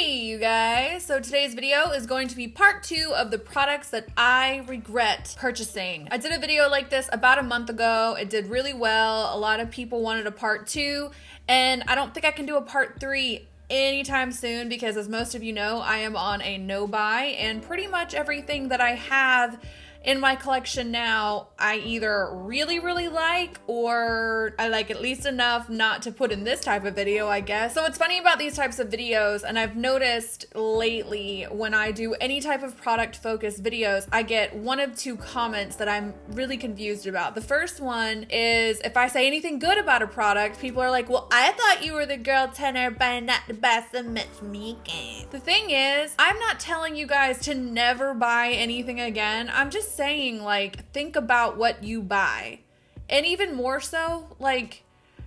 Hey you guys, so today's video is going to be part 2 of the products that I regret purchasing. I did a video like this about a month ago. It did really well. A lot of people wanted a part 2, and I don't think I can do a part 3 anytime soon because, as most of you know, I am on a no buy, and pretty much everything that I have in my collection now, I either really like, or I like at least enough not to put in this type of video, I guess. So what's funny about these types of videos, and I've noticed lately when I do any type of product focused videos, I get one of two comments that I'm really confused about. The first one is if I say anything good about a product, people are like, well, I thought you were the girl tenor, but not the best of matchmaking. The thing is, I'm not telling you guys to never buy anything again. I'm just saying, like, think about what you buy. And even more so, like,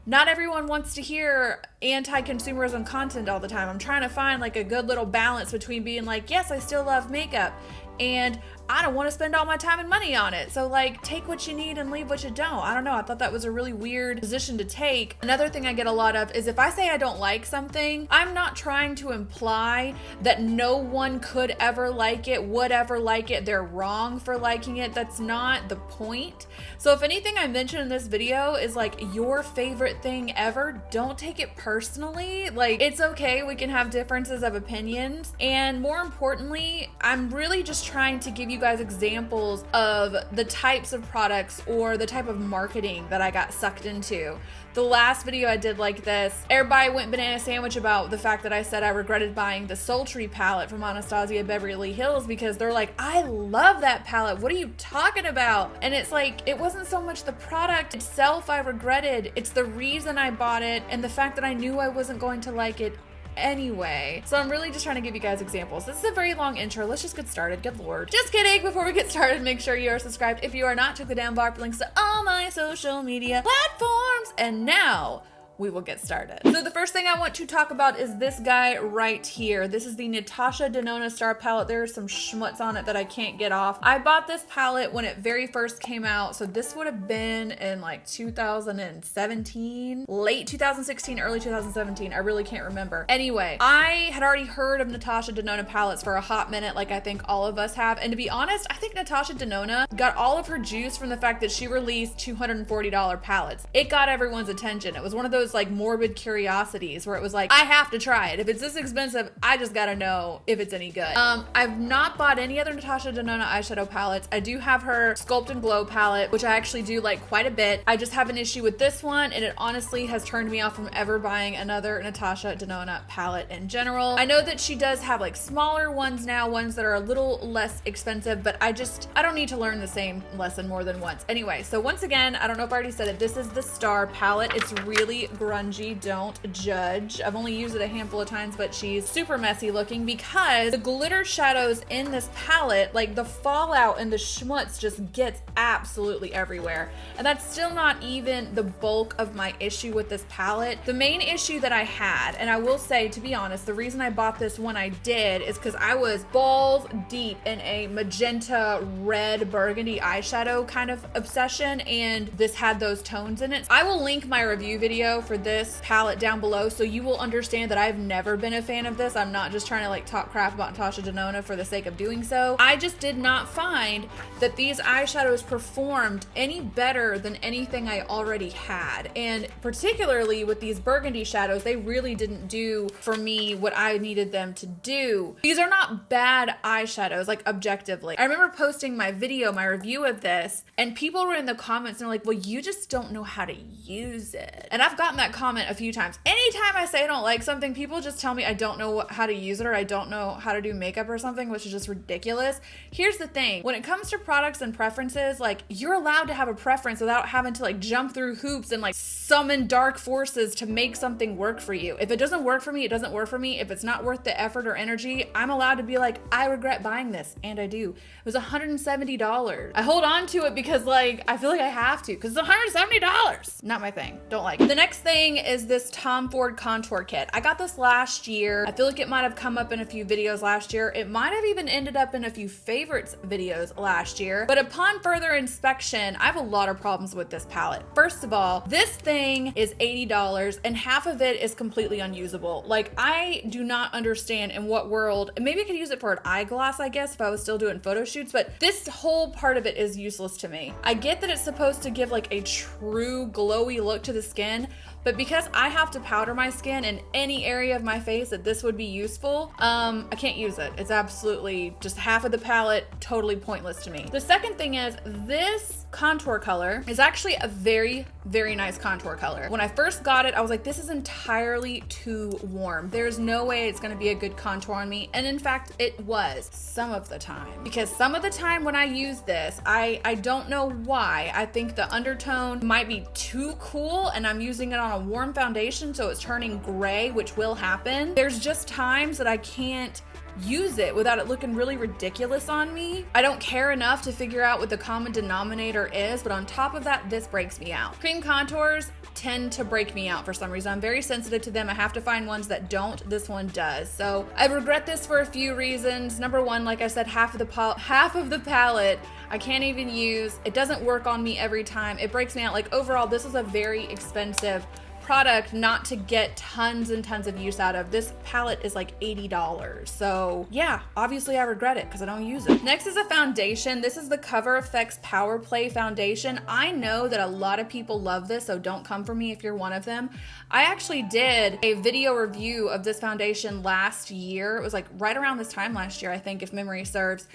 not everyone wants to hear anti-consumerism content all the time. I'm trying to find like a good little balance between being like, yes, I still love makeup, and I don't want to spend all my time and money on it. So like, take what you need and leave what you don't. I don't know. I thought that was a really weird position to take. Another thing I get a lot of is if I say I don't like something, I'm not trying to imply that no one could ever like it, would ever like it. They're wrong for liking it. That's not the point. So if anything I mention in this video is like your favorite thing ever, don't take it personally. Like, it's okay. We can have differences of opinions. And more importantly, I'm really just trying to give you guys examples of the types of products or the type of marketing that I got sucked into. The last video I did like this, everybody went banana sandwich about the fact that I said I regretted buying the Sultry Palette from Anastasia Beverly Hills because they're like, I love that palette. What are you talking about? And it's like, it wasn't so much the product itself I regretted. It's the reason I bought it and the fact that I knew I wasn't going to like it anyway. So I'm really just trying to give you guys examples. This is a very long intro. Let's just get started. Good lord. Just kidding. Before we get started, make sure you are subscribed. If you are not, check the down bar for links to all my social media platforms. And now we will get started. So the first thing I want to talk about is this guy right here. This is the Natasha-Nonna Star palette. There's some schmutz on it that I can't get off. I bought this palette when it very first came out. So this would have been in like 2017, late 2016, early 2017. I really can't remember. Anyway, I had already heard of Natasha-Nonna Palettes for a hot minute, like I think all of us have. And to be honest, I think Natasha-Nonna got all of her juice from the fact that she released $240 palettes. It got everyone's attention. It was one of those like morbid curiosities where it was like, I have to try it. If it's this expensive, I just gotta know if it's any good. I've not bought any other Natasha-Nonna eyeshadow palettes. I do have her Sculpt and Glow palette, which I actually do like quite a bit. I just have an issue with this one, and it honestly has turned me off from ever buying another Natasha-Nonna palette in general. I know that she does have like smaller ones now, ones that are a little less expensive, but I don't need to learn the same lesson more than once. Anyway, so once again, I don't know if I already said it, this is the Star palette. It's really grungy, don't judge. I've only used it a handful of times, but she's super messy looking because the glitter shadows in this palette, like the fallout and the schmutz just gets absolutely everywhere. And that's still not even the bulk of my issue with this palette. The main issue that I had, and I will say, to be honest, the reason I bought this when I did is because I was balls deep in a magenta, red, burgundy eyeshadow kind of obsession, and this had those tones in it. I will link my review video for this palette down below so you will understand that I've never been a fan of this. I'm not just trying to like talk crap about Natasha-Nonna for the sake of doing so. I just did not find that these eyeshadows performed any better than anything I already had, and particularly with these burgundy shadows, they really didn't do for me what I needed them to do. These are not bad eyeshadows, like objectively. I remember posting my video, my review of this, and people were in the comments and they're like, well, you just don't know how to use it. And I've gotten that comment a few times. Anytime I say I don't like something, people just tell me I don't know how to use it, or I don't know how to do makeup or something, which is just ridiculous. Here's the thing. When it comes to products and preferences, like, you're allowed to have a preference without having to like jump through hoops and like summon dark forces to make something work for you. If it doesn't work for me, it doesn't work for me. If it's not worth the effort or energy, I'm allowed to be like, I regret buying this, and I do. It was $170. I hold on to it because like I feel like I have to, because it's $170. Not my thing. Don't like it. The next Next thing is this Tom Ford contour kit. I got this last year. I feel like it might have come up in a few videos last year. It might have even ended up in a few favorites videos last year. But upon further inspection, I have a lot of problems with this palette. First of all, this thing is $80 and half of it is completely unusable. Like, I do not understand in what world, maybe I could use it for an eyeglass, I guess, if I was still doing photo shoots, but this whole part of it is useless to me. I get that it's supposed to give like a true glowy look to the skin, but because I have to powder my skin in any area of my face that this would be useful, I can't use it. It's absolutely just half of the palette, totally pointless to me. The second thing is this contour color is actually a very, very nice contour color. When I first got it, I was like, this is entirely too warm. There's no way it's gonna be a good contour on me. And in fact, it was some of the time. Because some of the time when I use this, I don't know why. I think the undertone might be too cool and I'm using it on a warm foundation, so it's turning gray, which will happen. There's just times that I can't use it without it looking really ridiculous on me. I don't care enough to figure out what the common denominator is, but on top of that, this breaks me out. Cream contours tend to break me out for some reason. I'm very sensitive to them. I have to find ones that don't. This one does. So I regret this for a few reasons. Number one, like I said, half of the palette I can't even use. It doesn't work on me every time. It breaks me out. Like, overall, this is a very expensive product not to get tons and tons of use out of. This palette is like $80. So yeah, obviously I regret it because I don't use it. Next is a foundation. This is the Cover FX Power Play foundation. I know that a lot of people love this, so don't come for me if you're one of them. I actually did a video review of this foundation last year. It was like right around this time last year, I think, if memory serves.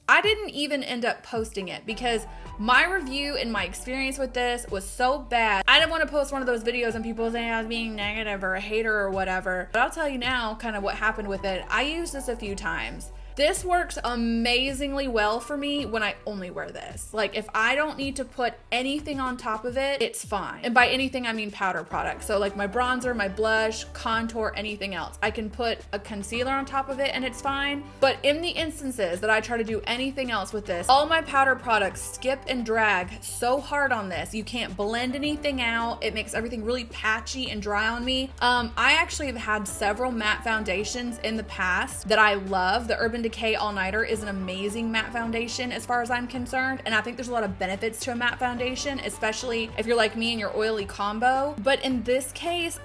I didn't even end up posting it because my review and my experience with this was so bad. I didn't want to post one of those videos and people saying I was being negative or a hater or whatever. But I'll tell you now kind of what happened with it. I used this a few times. This works amazingly well for me when I only wear this. Like, if I don't need to put anything on top of it, it's fine. And by anything, I mean powder products. So like my bronzer, my blush, contour, anything else. I can put a concealer on top of it and it's fine. But in the instances that I try to do anything else with this, all my powder products skip and drag so hard on this. You can't blend anything out. It makes everything really patchy and dry on me. I actually have had several matte foundations in the past that I love. The Urban Decay All Nighter is an amazing matte foundation as far as I'm concerned, and I think there's a lot of benefits to a matte foundation, especially if you're like me and you're oily combo. But in this case,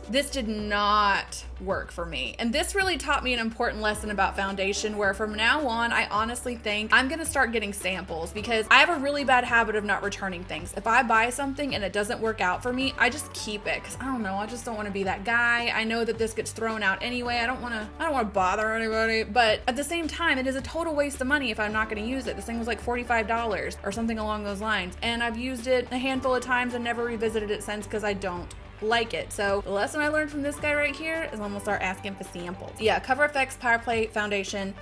this did not work for me. And this really taught me an important lesson about foundation, where from now on, I honestly think I'm gonna start getting samples because I have a really bad habit of not returning things. If I buy something and it doesn't work out for me, I just keep it because I don't know, I just don't want to be that guy. I know that this gets thrown out anyway. I don't want to bother anybody, but at the same time, it is a total waste of money if I'm not going to use it. This thing was like $45 or something along those lines, and I've used it a handful of times and never revisited it since because I don't like it. So the lesson I learned from this guy right here is I'm gonna start asking for samples. Yeah, Cover FX Power Play foundation.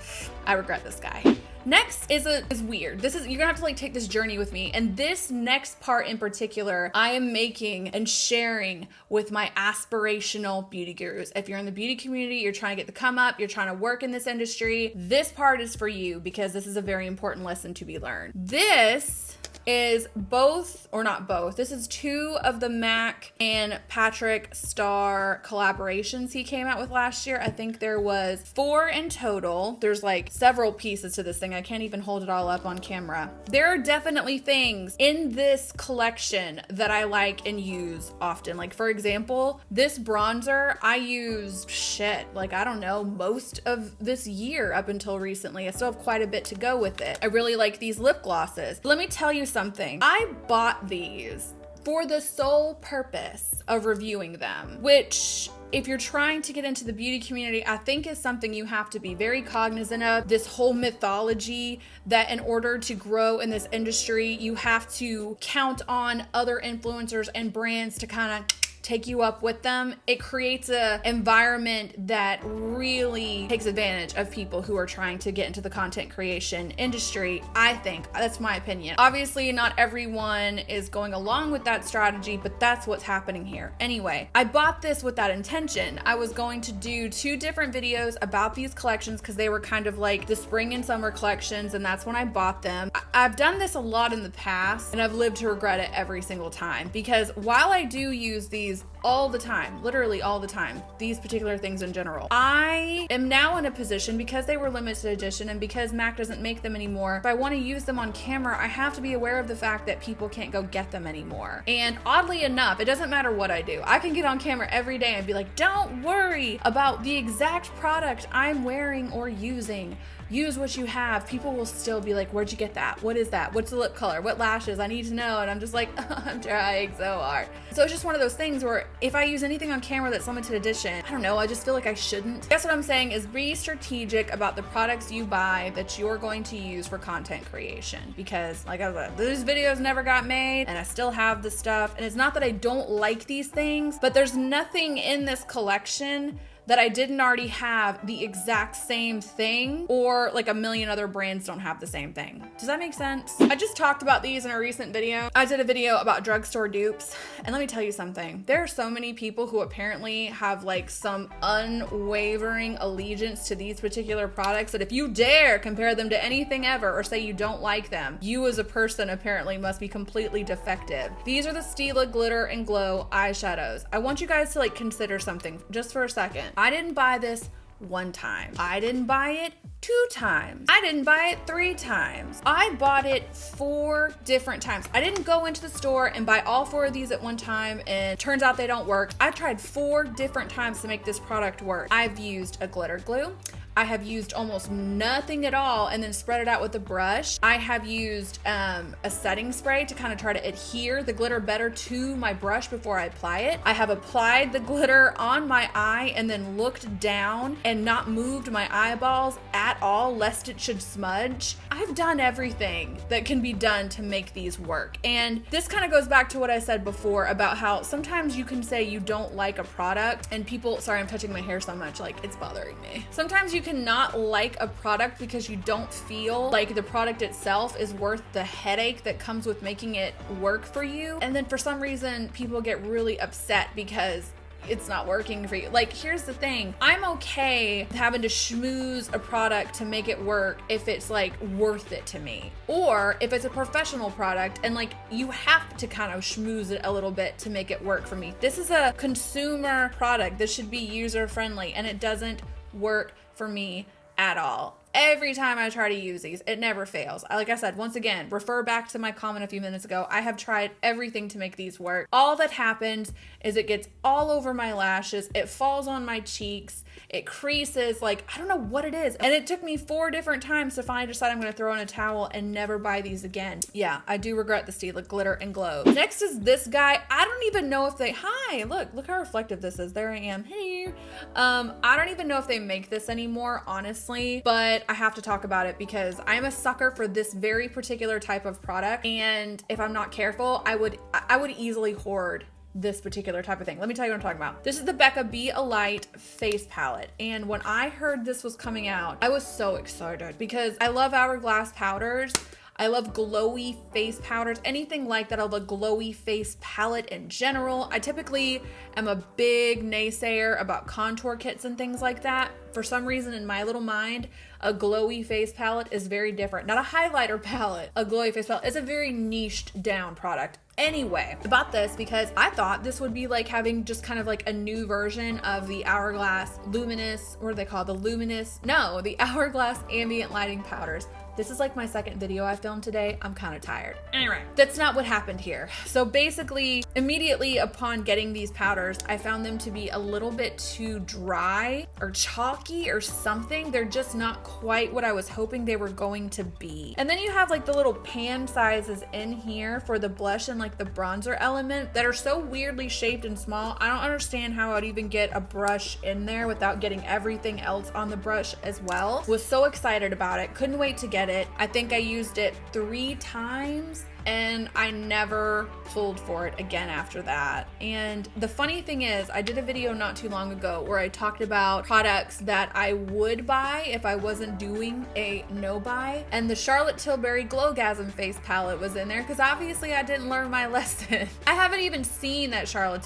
I regret this guy. Next is weird. You're gonna have to like take this journey with me. And this next part in particular, I am making and sharing with my aspirational beauty gurus. If you're in the beauty community, you're trying to get the come up, you're trying to work in this industry, this part is for you because this is a very important lesson to be learned. This is both, or not both, this is two of the Mac and Patrick Star collaborations he came out with last year. I think there was 4 in total. There's like several pieces to this thing. I can't even hold it all up on camera. There are definitely things in this collection that I like and use often. Like, for example, this bronzer I used I don't know, most of this year up until recently. I still have quite a bit to go with it. I really like these lip glosses. Let me tell you something. I bought these for the sole purpose of reviewing them, which, if you're trying to get into the beauty community, I think is something you have to be very cognizant of. This whole mythology that in order to grow in this industry, you have to count on other influencers and brands to kind of take you up with them. It creates an environment that really takes advantage of people who are trying to get into the content creation industry. I think that's my opinion. Obviously, not everyone is going along with that strategy, but that's what's happening here. Anyway, I bought this with that intention. I was going to do 2 different videos about these collections because they were kind of like the spring and summer collections, and that's when I bought them. I've done this a lot in the past, and I've lived to regret it every single time because while I do use these these all the time, literally all the time, these particular things in general. I am now in a position, because they were limited edition and because MAC doesn't make them anymore, if I want to use them on camera, I have to be aware of the fact that people can't go get them anymore. And oddly enough, it doesn't matter what I do. I can get on camera every day and be like, don't worry about the exact product I'm wearing or using. Use what you have. People will still be like, where'd you get that? What is that? What's the lip color? What lashes? I need to know. And I'm just like, I'm trying so hard. So it's just one of those things where if I use anything on camera that's limited edition, I don't know, I just feel like I shouldn't. Guess what I'm saying is be strategic about the products you buy that you're going to use for content creation. Because like I said, these videos never got made and I still have the stuff. And it's not that I don't like these things, but there's nothing in this collection that I didn't already have the exact same thing, or like a million other brands don't have the same thing. Does that make sense? I just talked about these in a recent video. I did a video about drugstore dupes, and let me tell you something. There are so many people who apparently have like some unwavering allegiance to these particular products that if you dare compare them to anything ever or say you don't like them, you as a person apparently must be completely defective. These are the Stila Glitter and Glow eyeshadows. I want you guys to like consider something just for a second. I didn't buy this one time. I didn't buy it 2 times. I didn't buy it 3 times. I bought it 4 different times. I didn't go into the store and buy all 4 of these at one time and turns out they don't work. I tried 4 different times to make this product work. I've used a glitter glue. I have used almost nothing at all and then spread it out with a brush. I have used a setting spray to kind of try to adhere the glitter better to my brush before I apply it. I have applied the glitter on my eye and then looked down and not moved my eyeballs at all lest it should smudge. I've done everything that can be done to make these work. And this kind of goes back to what I said before about how sometimes you can say you don't like a product and people, sorry, I'm touching my hair so much, like it's bothering me. Sometimes you cannot like a product because you don't feel like the product itself is worth the headache that comes with making it work for you. And then for some reason, people get really upset because it's not working for you. Like, here's the thing. I'm okay having to schmooze a product to make it work if it's like worth it to me. Or if it's a professional product and like you have to kind of schmooze it a little bit to make it work for me. This is a consumer product. This should be user friendly and it doesn't work for me at all. Every time I try to use these, it never fails. Like I said, once again, refer back to my comment a few minutes ago. I have tried everything to make these work. All that happens is it gets all over my lashes. It falls on my cheeks. It creases. Like, I don't know what it is. And it took me 4 different times to finally decide I'm going to throw in a towel and never buy these again. Yeah, I do regret the Stila Glitter and Glow. Next is this guy. I don't even know if they, hi, look how reflective this is. There I am. Hey. I don't even know if they make this anymore, honestly, but I have to talk about it because I'm a sucker for this very particular type of product. And if I'm not careful, I would easily hoard this particular type of thing. Let me tell you what I'm talking about. This is the Becca Be a Light face palette. And when I heard this was coming out, I was so excited because I love Hourglass powders. I love glowy face powders, anything like that. I love a glowy face palette in general. I typically am a big naysayer about contour kits and things like that. For some reason in my little mind, a glowy face palette is very different. Not a highlighter palette, a glowy face palette. It's a very niched down product. Anyway, I bought this because I thought this would be like having just kind of like a new version of the Hourglass Luminous, what are they called? The Hourglass Ambient Lighting Powders. This is like my second video I filmed today. I'm kind of tired. Anyway, that's not what happened here. So basically, immediately upon getting these powders, I found them to be a little bit too dry or chalky or something. They're just not quite what I was hoping they were going to be. And then you have like the little pan sizes in here for the blush and like the bronzer element that are so weirdly shaped and small. I don't understand how I'd even get a brush in there without getting everything else on the brush as well. Was so excited about it. Couldn't wait to get it. I think I used it 3 times and I never pulled for it again after that. And the funny thing is, I did a video not too long ago where I talked about products that I would buy if I wasn't doing a no buy, and the Charlotte Tilbury Glowgasm face palette was in there because obviously I didn't learn my lesson. I haven't even seen that Charlotte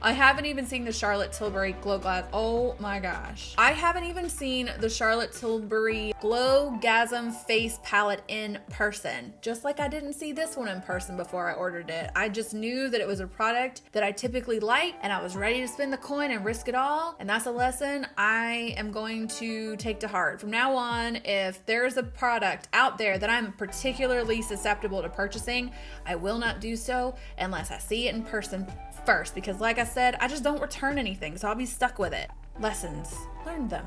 I haven't even seen the Charlotte Tilbury Glow Glass. Oh my gosh. I haven't even seen the Charlotte Tilbury Glow-gasm Face Palette in person. Just like I didn't see this one in person before I ordered it. I just knew that it was a product that I typically like, and I was ready to spend the coin and risk it all. And that's a lesson I am going to take to heart. From now on, if there's a product out there that I'm particularly susceptible to purchasing, I will not do so unless I see it in person first, because like I said, I just don't return anything, so I'll be stuck with it. Lessons, learn them.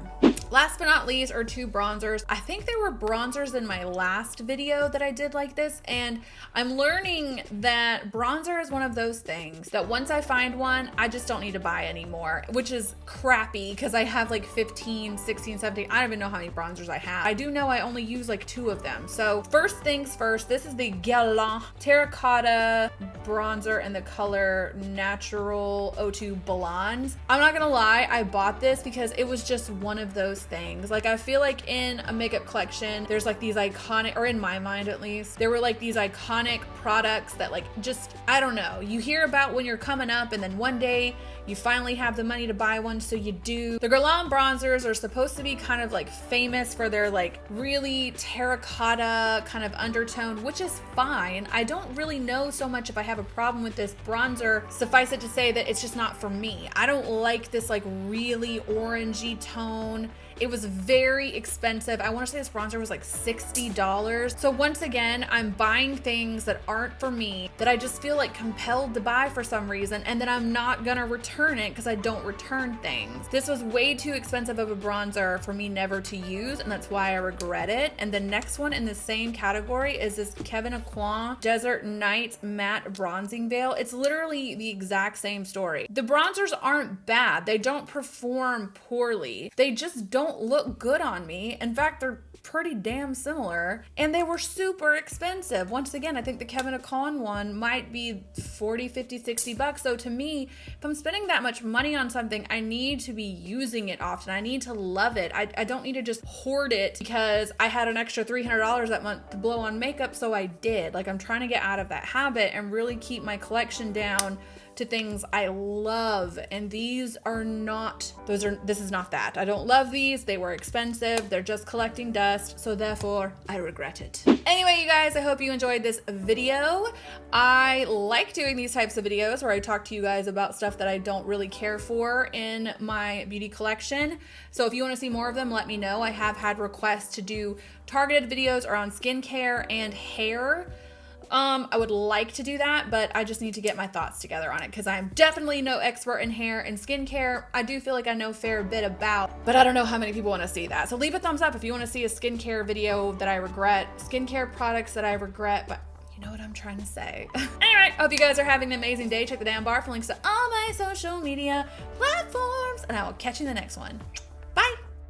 Last but not least are two bronzers. I think there were bronzers in my last video that I did like this, and I'm learning that bronzer is one of those things that once I find one, I just don't need to buy anymore, which is crappy because I have like 15, 16, 17, I don't even know how many bronzers I have. I do know I only use like 2 of them. So first things first, this is the Gila Terracotta bronzer in the color Natural 02 Blonde. I'm not gonna lie, I bought this because it was just one of those things. Like I feel like in a makeup collection, there's like these iconic, or in my mind at least, there were like these iconic products that like just, I don't know, you hear about when you're coming up and then one day you finally have the money to buy one, so you do. The Guerlain bronzers are supposed to be kind of like famous for their like really terracotta kind of undertone, which is fine. I don't really know so much if I have a problem with this bronzer. Suffice it to say that it's just not for me. I don't like this like really orangey tone. It was very expensive. I want to say this bronzer was like $60. So once again, I'm buying things that aren't for me, that I just feel like compelled to buy for some reason, and then I'm not gonna return it because I don't return things. This was way too expensive of a bronzer for me never to use, and that's why I regret it. And the next one in the same category is this Kevyn Aucoin Desert Night Matte Bronzing Veil. It's literally the exact same story. The bronzers aren't bad. They don't perform poorly. They just don't look good on me. In fact, they're pretty damn similar, and they were super expensive. Once again, I think the Kevyn Aucoin one might be 40, 50, 60 bucks. So to me, if I'm spending that much money on something, I need to be using it often. I need to love it. I don't need to just hoard it because I had an extra $300 that month to blow on makeup, so I did. Like, I'm trying to get out of that habit and really keep my collection down to things I love, and these are not, this is not that. I don't love these. They were expensive. They're just collecting dust, so therefore I regret it. Anyway, you guys, I hope you enjoyed this video. I like doing these types of videos where I talk to you guys about stuff that I don't really care for in my beauty collection. So if you want to see more of them, let me know. I have had requests to do targeted videos around skincare and hair. I would like to do that, but I just need to get my thoughts together on it because I'm definitely no expert in hair and skincare. I do feel like I know a fair bit about, but I don't know how many people want to see that. So leave a thumbs up if you want to see a skincare video that I regret, skincare products that I regret, but you know what I'm trying to say. Anyway, I hope you guys are having an amazing day. Check the down bar for links to all my social media platforms, and I will catch you in the next one.